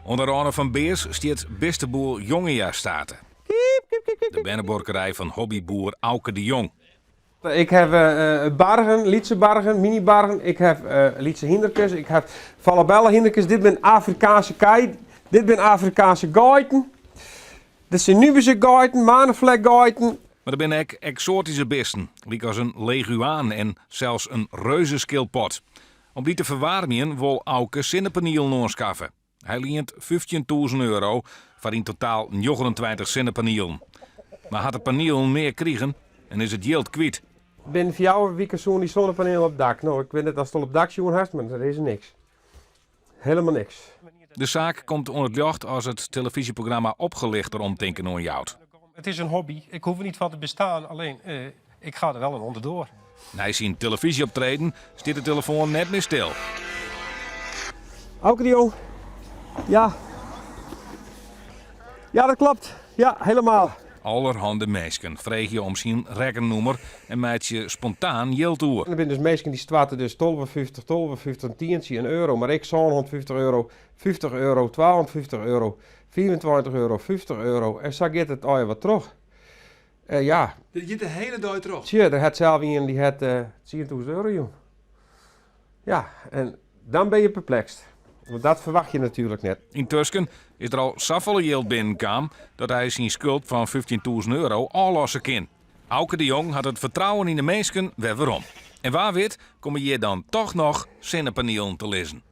Onder Arne van Beers stiet beste boer Jongejaarstaten. De bennenborkerij van hobbyboer Auke de Jong. Ik heb bargen, Lietse bargen, mini-bargen. Ik heb Lietse hinderkes. Ik heb Valabella hinderkes. Dit zijn Afrikaanse kei. Dit zijn Afrikaanse geiten. Dit zijn Nubische geiten, manenvlek geiten. Maar er zijn ook exotische beesten, liek als een leguaan en zelfs een reuzenskilpot. Om die te verwarmen wil Auke zinnepaniel noorschaffen. Hij leent €15.000 voor in totaal 29 zinnepanielen. Maar had het paneel meer krijgen en is het geld kwijt. Binnen 4 weken zo'n die zonnepanelen op het dak. Nou, ik weet net als het op het dak zo'n hast, maar er is niks. Helemaal niks. De zaak komt onder het licht als het televisieprogramma Opgelicht erom denken aan jou. Het is een hobby. Ik hoef er niet van te bestaan. Alleen, ik ga er wel een onderdoor. Na zijn televisieoptreden stiet de telefoon net meer stil. Auke de Jong. Ja. Ja, dat klopt. Ja, helemaal. Allerhande mensen vreeg je om zijn rekennoemer en maakt je spontaan geld toe. Er zijn dus mensen die stwaten dus 12,50, tientje, €1. Maar ik €150, €50, €52, €24, €50. En zo gaat het al wat terug. Ja. Je gaat de hele dag terug? Tja, er had zelf iemand die had €10.000, joh. Ja, en dan ben je perplext. Want dat verwacht je natuurlijk net. Intussen is er al zoveel geld binnenkwam dat hij zijn schuld van €15.000 aflossen kan. Auke de Jong had het vertrouwen in de mensen weer waarom. En waar weet, kom je dan toch nog zinnenpanelen te lezen.